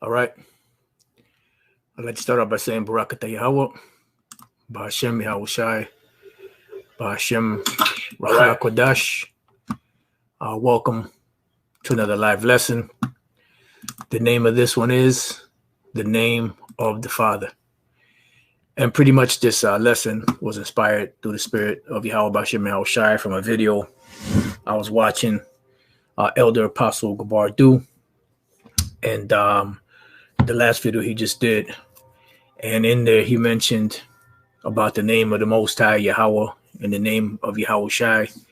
All right. I'd like to start off by saying Barakatah Yahweh, Ba'ashem Yahushai, Ba'ashem Rachel Kodash. Welcome to another live lesson. The name of this one is The Name of the Father. And pretty much this lesson was inspired through the spirit of Yahweh Ba'ashem Yahushai from a video I was watching Elder Apostle Gabar do. And the last video he just did. And in there he mentioned about the name of the Most High, Yahweh, and the name of Yahushai.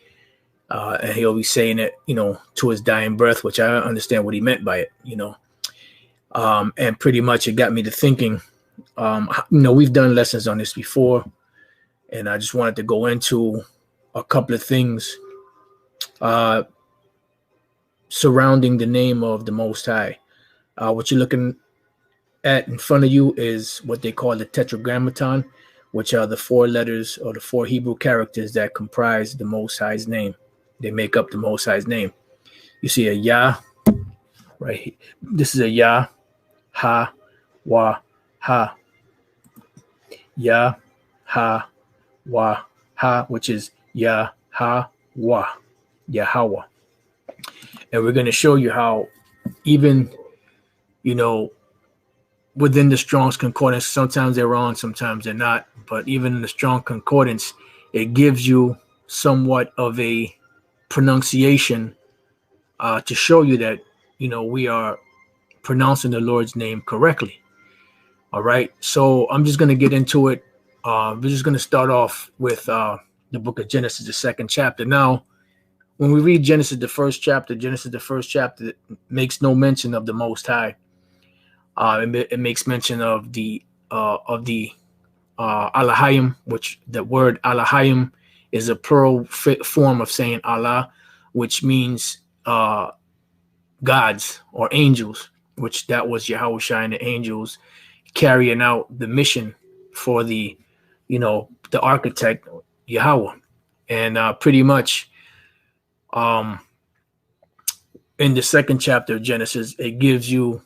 And he'll be saying it, to his dying breath, which I understand what he meant by it, And pretty much it got me to thinking, we've done lessons on this before, and I just wanted to go into a couple of things surrounding the name of the Most High. What you're looking at in front of you is what they call the Tetragrammaton, which are the four letters or the four Hebrew characters that comprise the Most High's name. They make up the Most High's name. You see a Yah right here. This is a Yah, Ha, Wa, Ha. Yah, Ha, Wa, Ha, which is Yah, Ha, Wa, Yahweh. And we're going to show you how even, within the Strong's Concordance, sometimes they're on, sometimes they're not. But even in the Strong Concordance, it gives you somewhat of a pronunciation to show you that, we are pronouncing the Lord's name correctly. All right. So I'm just going to get into it. We're just going to start off with the book of Genesis, the second chapter. Now, when we read Genesis, the first chapter makes no mention of the Most High. It makes mention of the Elohim, which the word Elohim is a plural form of saying Allah, which means gods or angels, which that was Yahushua and the angels carrying out the mission for the architect Yahweh. And pretty much in the second chapter of Genesis, it gives you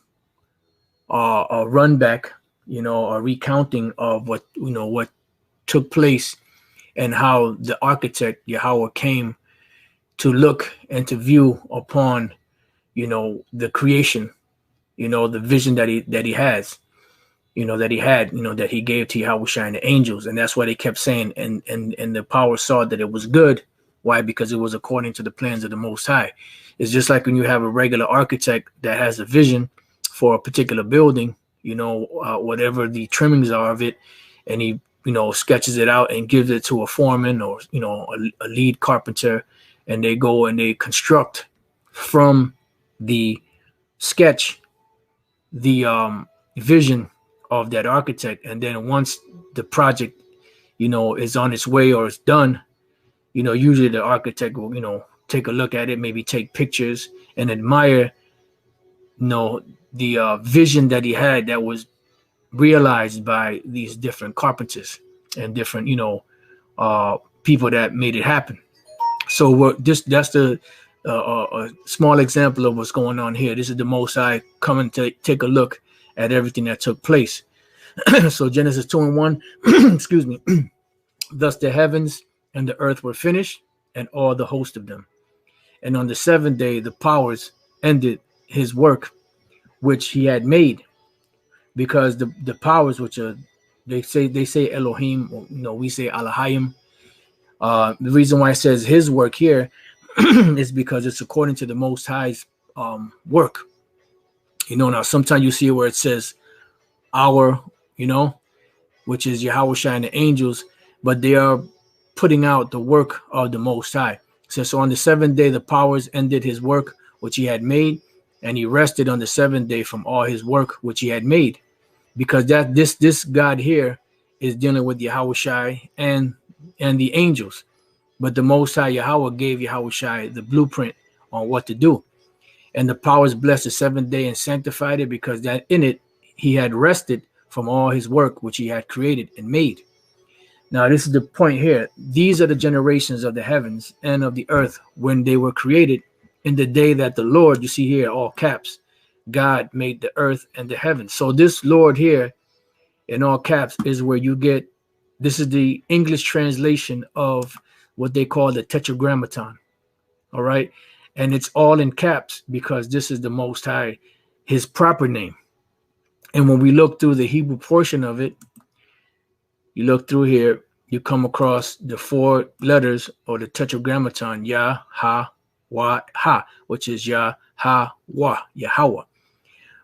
a run back, a recounting of what took place and how the architect Yahweh came to look and to view upon, the creation, the vision that he has, that he gave to Yahushua and the angels. And that's why they kept saying, and the power saw that it was good. Why? Because it was according to the plans of the Most High. It's just like when you have a regular architect that has a vision for a particular building, whatever the trimmings are of it, and he, sketches it out and gives it to a foreman or, a lead carpenter, and they go and they construct from the sketch the vision of that architect. And then once the project, is on its way or it's done, usually the architect will, take a look at it, maybe take pictures and admire, the vision that he had that was realized by these different carpenters and different, people that made it happen. So that's a small example of what's going on here. This is the Most High coming to take a look at everything that took place. So Genesis 2:1, excuse me. Thus the heavens and the earth were finished, and all the host of them. And on the seventh day, the powers ended his work, which he had made, because the powers, which are they say Elohim, we say Elohim. The reason why it says his work here is because it's according to the Most High's work. Now sometimes you see where it says our, which is Yahushua and the angels, but they are putting out the work of the Most High. So on the seventh day, the powers ended his work, which he had made, and he rested on the seventh day from all his work, which he had made. Because this God here is dealing with Yahushua and the angels. But the Most High Yahweh gave Yahushua the blueprint on what to do. And the powers blessed the seventh day and sanctified it, because that in it he had rested from all his work, which he had created and made. Now, this is the point here. These are the generations of the heavens and of the earth when they were created, in the day that the Lord, you see here, all caps, God made the earth and the heavens. So this Lord here in all caps is where you get, this is the English translation of what they call the Tetragrammaton. All right. And it's all in caps because this is the Most High, his proper name. And when we look through the Hebrew portion of it, you look through here, you come across the 4 letters or the Tetragrammaton, Yah, Ha, Wa, Ha, which is Yah, Ha, Wa, Yahweh.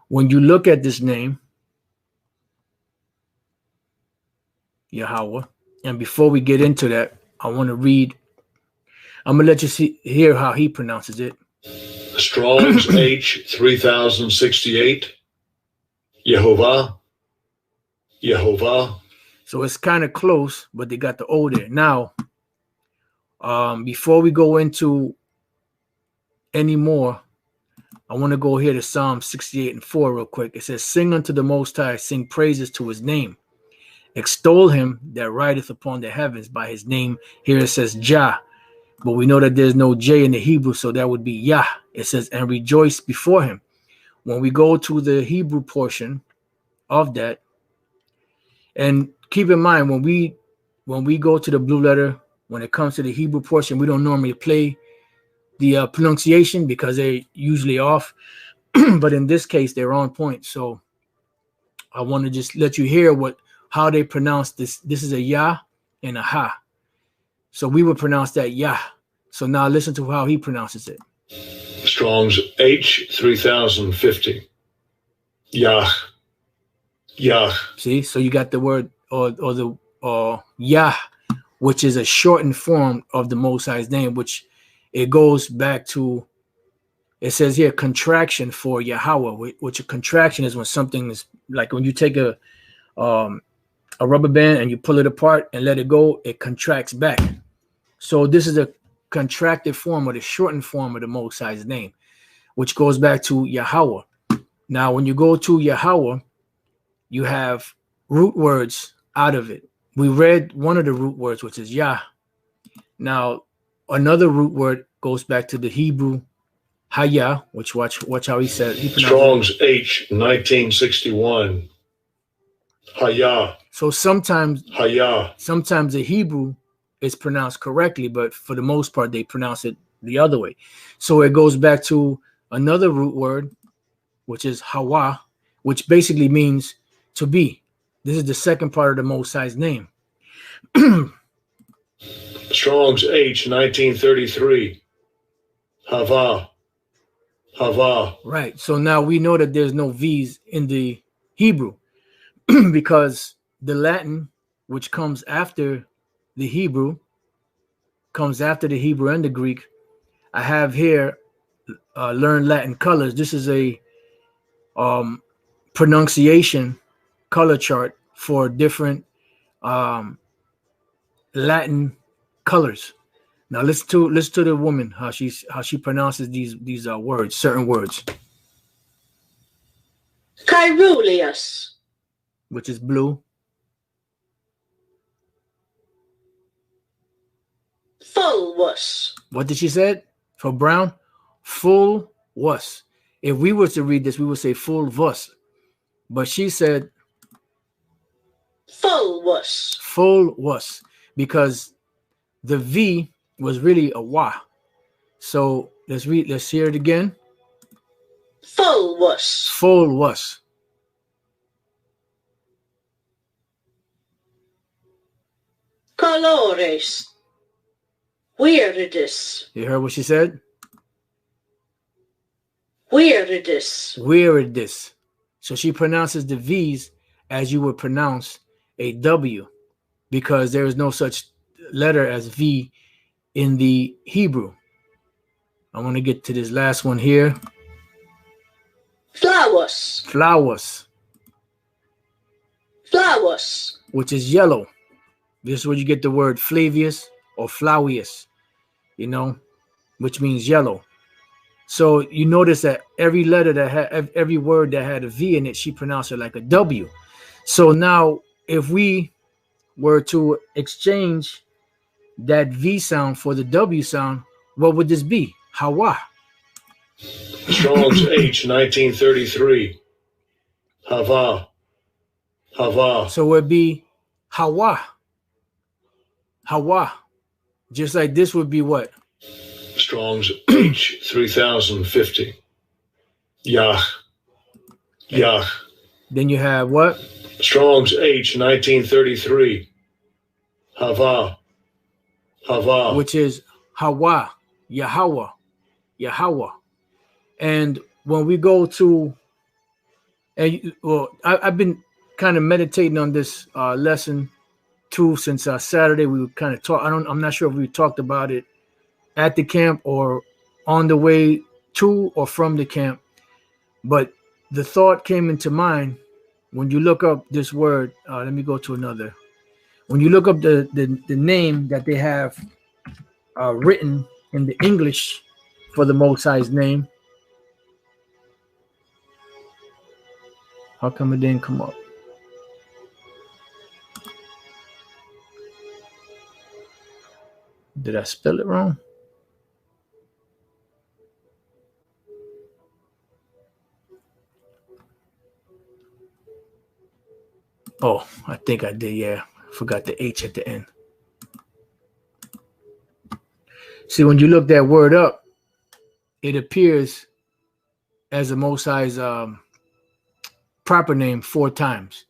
When you look at this name, Yahweh, and before we get into that, I want to read, I'm going to let you hear how he pronounces it. Strong's H 3068, Yehovah, Yehovah. So it's kind of close, but they got the O there. Now, before we go into any more, I want to go here to Psalm 68 and 4 real quick. It says, sing unto the Most High, sing praises to his name. Extol him that rideth upon the heavens by his name. Here it says Jah, but we know that there's no J in the Hebrew, so that would be Yah. It says, and rejoice before him. When we go to the Hebrew portion of that, and keep in mind, when we go to the blue letter, when it comes to the Hebrew portion, we don't normally play the pronunciation because they're usually off. But in this case, they're on point. So I want to just let you hear how they pronounce this. This is a Yah and a Ha. So we would pronounce that Yah. So now listen to how he pronounces it. Strong's H 3050, Yah, Yah. See, so you got the word or the Yah, which is a shortened form of the Most High's name, which it goes back to, it says here contraction for Yahweh, which a contraction is when something is like when you take a rubber band and you pull it apart and let it go, it contracts back. So this is a contracted form or the shortened form of the Most High's name, which goes back to Yahweh. Now, when you go to Yahweh, you have root words out of it. We read one of the root words, which is Yah. Now, another root word goes back to the Hebrew Hayah, which watch how he said. Strong's H 1961, Hayah. So sometimes Hayah. Sometimes the Hebrew is pronounced correctly, but for the most part, they pronounce it the other way. So it goes back to another root word, which is Hawa, which basically means to be. This is the second part of the Most High's name. Strong's H 1933, Hava, Hava. Right. So now we know that there's no V's in the Hebrew because the Latin, which comes after the Hebrew, comes after the Hebrew and the Greek. I have here learn Latin colors. This is a pronunciation color chart for different Latin colors. Now listen to the woman how she pronounces these words, certain words. Caeruleus, which is blue. Fulvus. What did she say for brown? Full was. If we were to read this, we would say full was. But she said Fulvus. Full was, because the V was really a wa. So let's hear it again. Fulvus. Full was. Colores. Weirdus. You heard what she said? Weirdus. Weirdus. So she pronounces the V's as you would pronounce a W, because there is no such letter as V in the Hebrew. I want to get to this last one here. Flowers. Flowers. Flowers. Which is yellow. This is where you get the word Flavius or Flavius, which means yellow. So you notice that every letter that had, every word that had a V in it, she pronounced it like a W. So now if we were to exchange that V sound for the W sound, what would this be? Hawa. Strong's H 1933. Hava. Hava. So it would be Hawa. Hawa. Just like this would be what? Strong's H 3050. Yah. Yah. Then you have what? Strong's H 1933. Hava. Hava. Which is Hawa. Yahweh. Yahweh. And when we go to, and well, I've been kind of meditating on this lesson too since Saturday. We were kind of I'm not sure if we talked about it at the camp or on the way to or from the camp, but the thought came into mind when you look up this word. Let me go to another. When you look up the name that they have written in the English for the Most High's name. How come it didn't come up? Did I spell it wrong? Oh, I think I did. Yeah, forgot the H at the end. See, when you look that word up, it appears as the Most High's proper name 4 times,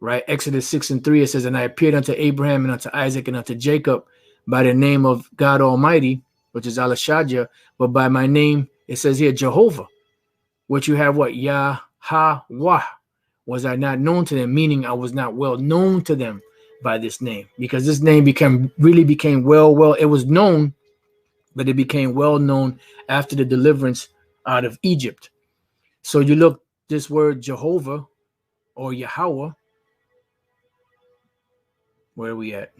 right? Exodus 6:3, it says, "And I appeared unto Abraham and unto Isaac and unto Jacob by the name of God Almighty," which is Alashadja, but by my name, it says here, Jehovah, which you have what? Yahweh. Was I not known to them? Meaning I was not well known to them by this name, because this name became well, it was known, but it became well known after the deliverance out of Egypt. So you look this word Jehovah or Yahweh. Where are we at?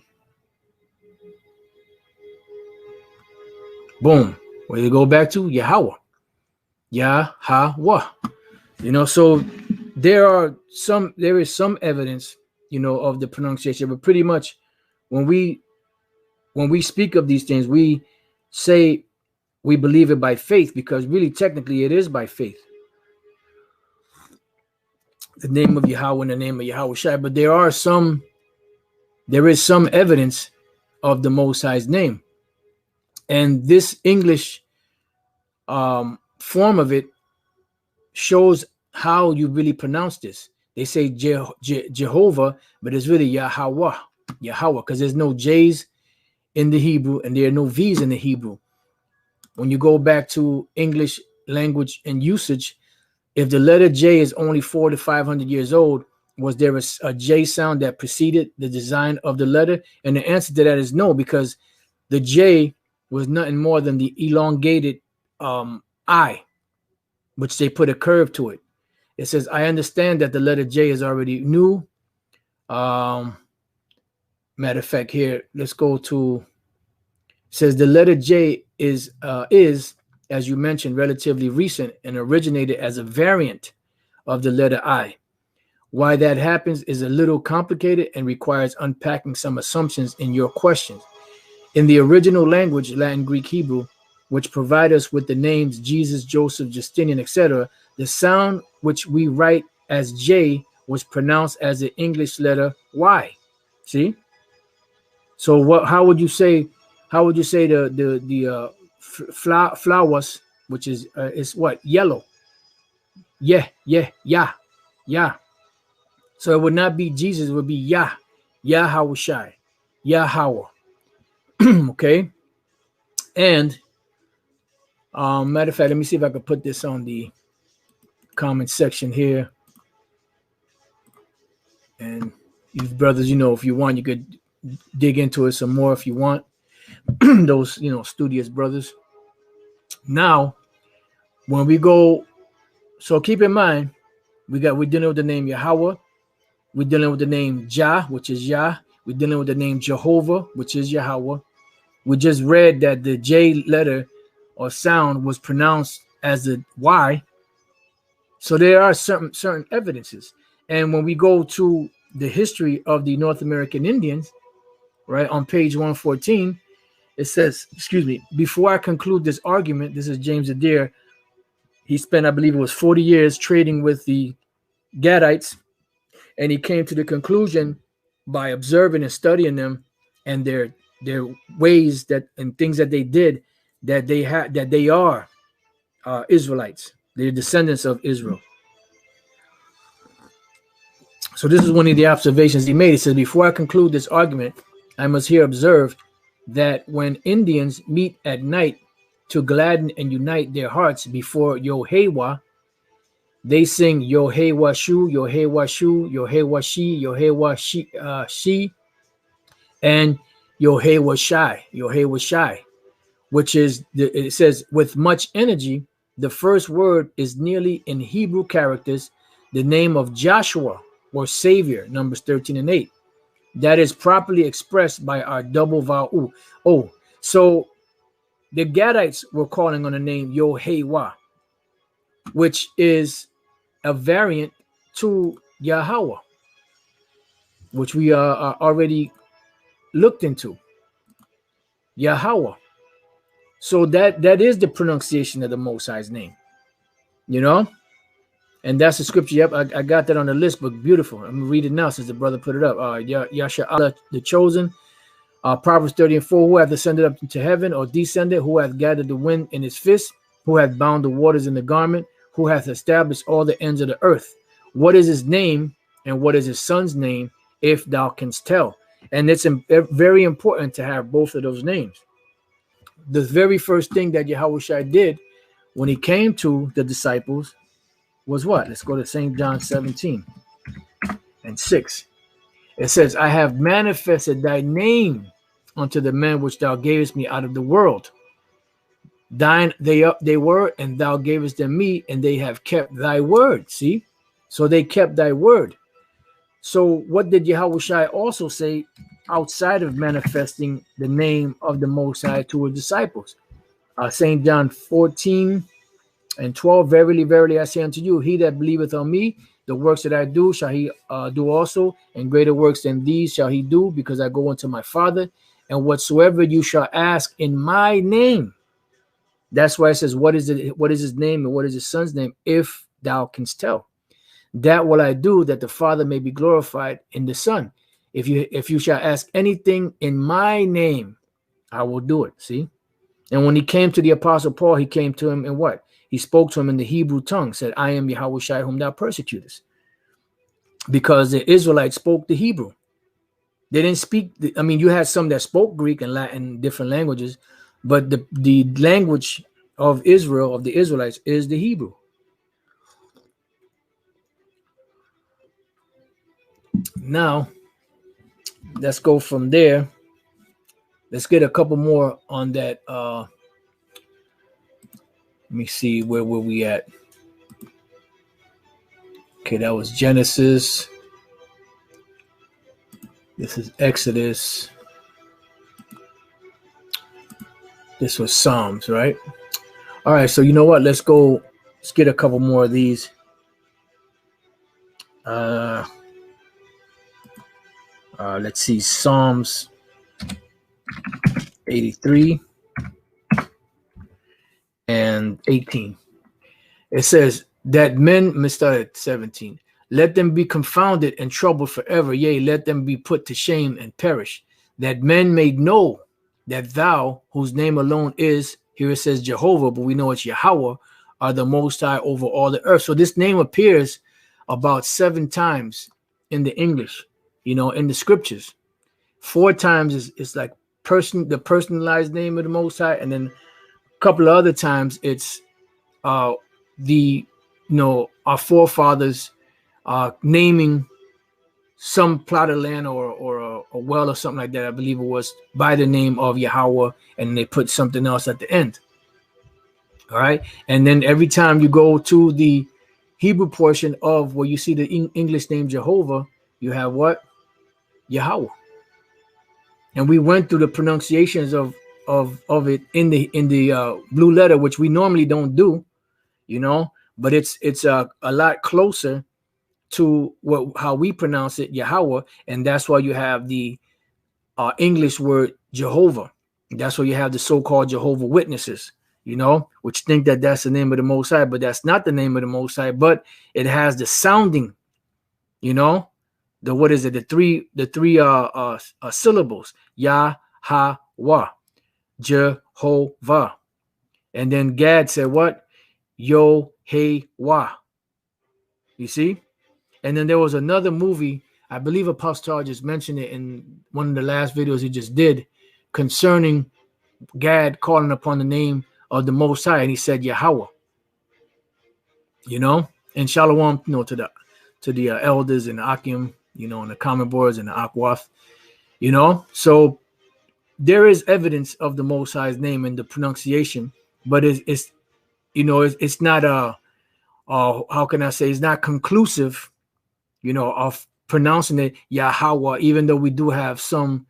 Boom. Where do you go back to? Yahweh. Yahweh. You know, so there is some evidence, you know, of the pronunciation, but pretty much when we speak of these things, we say we believe it by faith, because really technically it is by faith. The name of Yahweh and the name of Yahweh Shai, but there is some evidence of the Most High's name. And this English form of it shows how you really pronounce this. They say Jehovah, but it's really Yahweh, because there's no J's in the Hebrew and there are no V's in the Hebrew. When you go back to English language and usage, if the letter J is only 400 to 500 years old, was there a J sound that preceded the design of the letter? And the answer to that is no, because the J was nothing more than the elongated I, which they put a curve to it. It says, I understand that the letter J is already new. Matter of fact, here, let's go to, says the letter J is, as you mentioned, relatively recent and originated as a variant of the letter I. Why that happens is a little complicated and requires unpacking some assumptions in your questions. In the original language, Latin, Greek, Hebrew, which provide us with the names Jesus, Joseph, Justinian, etc., the sound which we write as J was pronounced as the English letter Y. See? So how would you say the flowers, which is what? Yellow. Yeah. So it would not be Jesus, it would be Yahweh Shai, Yahweh. Okay. And matter of fact, let me see if I can put this on the comment section here. And you brothers, you know, if you want, you could dig into it some more if you want. Those, you know, studious brothers. Now, when we go, so keep in mind, we're dealing with the name Yahweh. We're dealing with the name Jah, which is Yah. We're dealing with the name Jehovah, which is Yahweh. We just read that the J letter or sound was pronounced as a Y. So there are certain evidences. And when we go to the history of the North American Indians, right, on page 114, it says, before I conclude this argument, this is James Adair, he spent, I believe it was 40 years trading with the Gadites, and he came to the conclusion by observing and studying them and their ways that and things that they did, that they are Israelites. They're descendants of Israel. So this is one of the observations he made. He says, before I conclude this argument, I must here observe that when Indians meet at night to gladden and unite their hearts before Yehovah, they sing Yehovah Shu, Yehovah Shu, Yehovah Shi, Yehovah Shi, and Yehovah Shai, which is, it says, with much energy. The first word is nearly in Hebrew characters, the name of Joshua or Savior, Numbers 13 and 8. That is properly expressed by our double vowel. Oh, so the Gadites were calling on the name Yehovah, which is a variant to Yahweh, which we already looked into. Yahweh. So that is the pronunciation of the Most High's name, you know, and that's the scripture. Yep, I got that on the list, but beautiful. I'm gonna read it now since the brother put it up. Yasha Allah, the chosen. Proverbs 30 and 4. Who hath ascended up into heaven, or descended? Who hath gathered the wind in his fist? Who hath bound the waters in the garment? Who hath established all the ends of the earth? What is his name, and what is his son's name, if thou canst tell? And it's very important to have both of those names. The very first thing that Yahushua did when he came to the disciples was what? Let's go to St. John 17 and 6. It says, I have manifested thy name unto the men which thou gavest me out of the world. Thine they were, and thou gavest them me, and they have kept thy word. See? So they kept thy word. So what did Yahushua also say outside of manifesting the name of the Most High to his disciples? St. John 14 and 12, verily, verily, I say unto you, he that believeth on me, the works that I do shall he do also, and greater works than these shall he do, because I go unto my Father. And whatsoever you shall ask in my name, that's why it says, what is his name and what is his son's name, if thou canst tell. That will I do, that the Father may be glorified in the Son. If you shall ask anything in my name, I will do it. See? And when he came to the Apostle Paul, he came to him in what? He spoke to him in the Hebrew tongue, said, I am Yahushua whom thou persecutest. Because the Israelites spoke the Hebrew. They didn't speak, you had some that spoke Greek and Latin, different languages, but the language of Israel, of the Israelites, is the Hebrew. Now, let's go from there. Let's get a couple more on that. Let me see, where were we at? Okay, that was Genesis. This is Exodus. This was Psalms, right? All right, so you know what? Let's get a couple more of these. Let's see, Psalms 83 and 18. It says that men, let's start at 17. Let them be confounded and troubled forever. Yea, let them be put to shame and perish. That men may know that thou, whose name alone is, here it says Jehovah, but we know it's Yahweh, are the Most High over all the earth. So this name appears about 7 times in the English, in the scriptures. 4 times is like the personalized name of the Most High, and then a couple of other times it's our forefathers naming some plot of land or a well or something like that. I believe it was by the name of Yahweh, and they put something else at the end. All right, and then every time you go to the Hebrew portion of where you see the English name Jehovah, you have what? Yahweh. And we went through the pronunciations of it in the blue letter, which we normally don't do, but it's a lot closer to how we pronounce it, Yahweh, and that's why you have the English word Jehovah. That's why you have the so-called Jehovah Witnesses, which think that that's the name of the Most High, but that's not the name of the Most High, but it has the sounding, what is it? The three syllables, Yah, Ha, Wah, Jehovah. And then Gad said what? Yo, Hey, Wah. You see? And then there was another movie, I believe Apostle just mentioned it in one of the last videos he just did, concerning Gad calling upon the name of the Most High, and he said Yahweh. And Shalom, to the elders and the Akim, and the common boards and the Akwath, So there is evidence of the Most High's name in the pronunciation, but it's not how can I say, it's not conclusive, of pronouncing it Yahweh, even though we do have some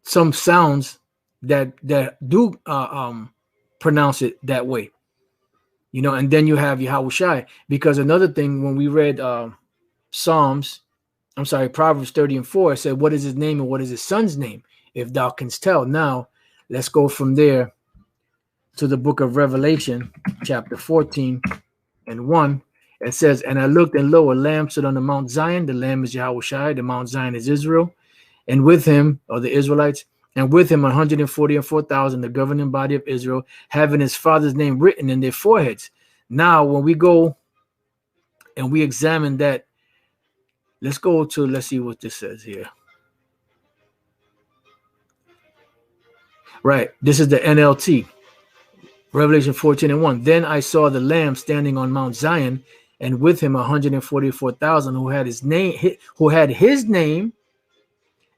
sounds that do pronounce it that way, and then you have Yahushai, because another thing, when we read Proverbs 30:4, it said, what is his name and what is his son's name, if thou canst tell. Now let's go from there to the book of Revelation, chapter 14:1. It says, and I looked, and lo, a lamb stood on the Mount Zion. The lamb is Yahushai, the Mount Zion is Israel, and with him are the Israelites, and with him 144,000, the governing body of Israel, having his father's name written in their foreheads. Now, when we go and we examine that, let's see what this says here. Right, this is the NLT. Revelation 14:1. Then I saw the Lamb standing on Mount Zion, and with him 144,000 who had his name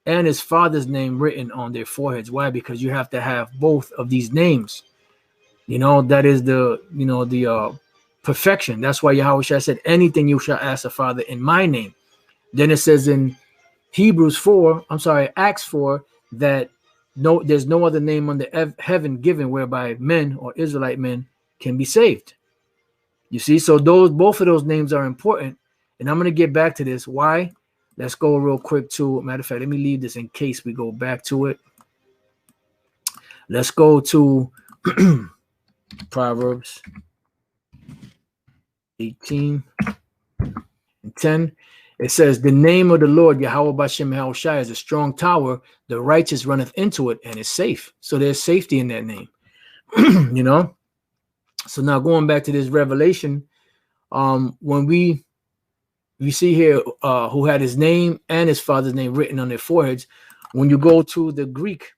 and his father's name written on their foreheads. Why? Because you have to have both of these names. That is the perfection. That's why Yahushua said, anything you shall ask the Father in my name. Then it says in Acts 4, that there's no other name under heaven given whereby men or Israelite men can be saved. You see, so both of those names are important, and I'm going to get back to this. Why? Let's go real quick to, matter of fact, let me leave this in case we go back to it. Let's go to Proverbs 18:10. It says, the name of the Lord, Yahweh Bashem Yahushai, is a strong tower. The righteous runneth into it and is safe. So there's safety in that name. So now going back to this Revelation, when we see here who had his name and his father's name written on their foreheads, when you go to the Greek,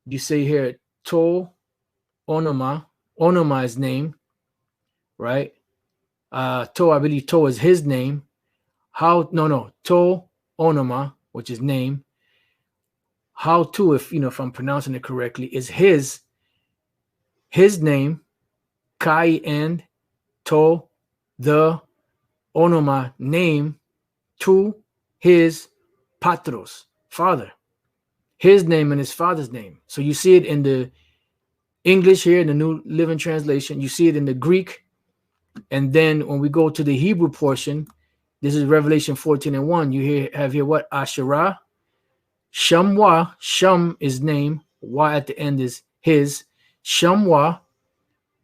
you say here, To Onoma is name, right? I believe To is his name. To Onoma, which is name. How to, if I'm pronouncing it correctly, is his name, Kai, and To, the Onoma, name, to his Patros, father. His name and his father's name. So you see it in the English here, in the New Living Translation. You see it in the Greek. And then when we go to the Hebrew portion, this is Revelation 14:1. You have here what? Asherah, Shamwa. Sham is name. Y at the end is his. Shamwa.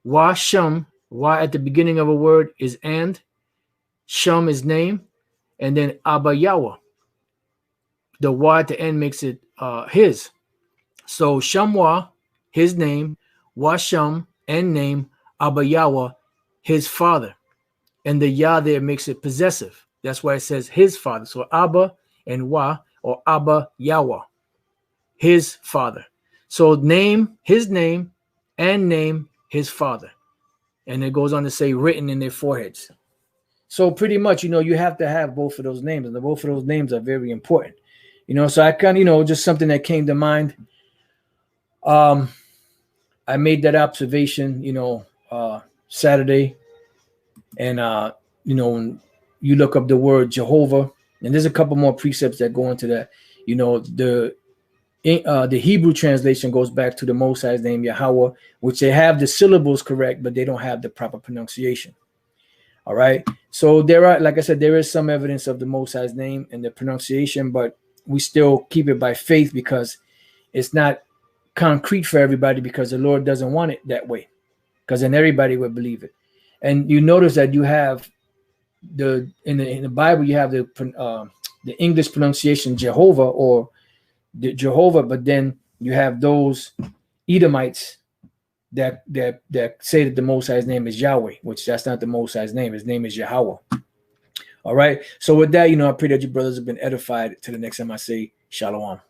Wa Sham. Y at the beginning of a word is and. Sham is name. And then Abba Yahweh. The Y at the end makes it his. So Shamwa, his name. Wa Sham, and name. Abba Yahweh, his father. And the Yah there makes it possessive. That's why it says his father. So Abba and Wa, or Abba Yahweh, his father. So name, his name, and name, his father. And it goes on to say written in their foreheads. So pretty much, you have to have both of those names. And both of those names are very important. So I kind of, just something that came to mind. I made that observation, Saturday. And, when you look up the word Jehovah, and there's a couple more precepts that go into that. The Hebrew translation goes back to the Most High's name, Yahweh, which they have the syllables correct, but they don't have the proper pronunciation. All right. So there are, like I said, there is some evidence of the Most High's name and the pronunciation, but we still keep it by faith because it's not concrete for everybody, because the Lord doesn't want it that way, because then everybody would believe it. And you notice that you have in the Bible, you have the English pronunciation Jehovah, or the Jehovah, but then you have those Edomites that say that the Most High's name is Yahweh, which that's not the Most High's name. His name is Yahweh. All right. So with that, I pray that you brothers have been edified. Till the next time I say Shalom.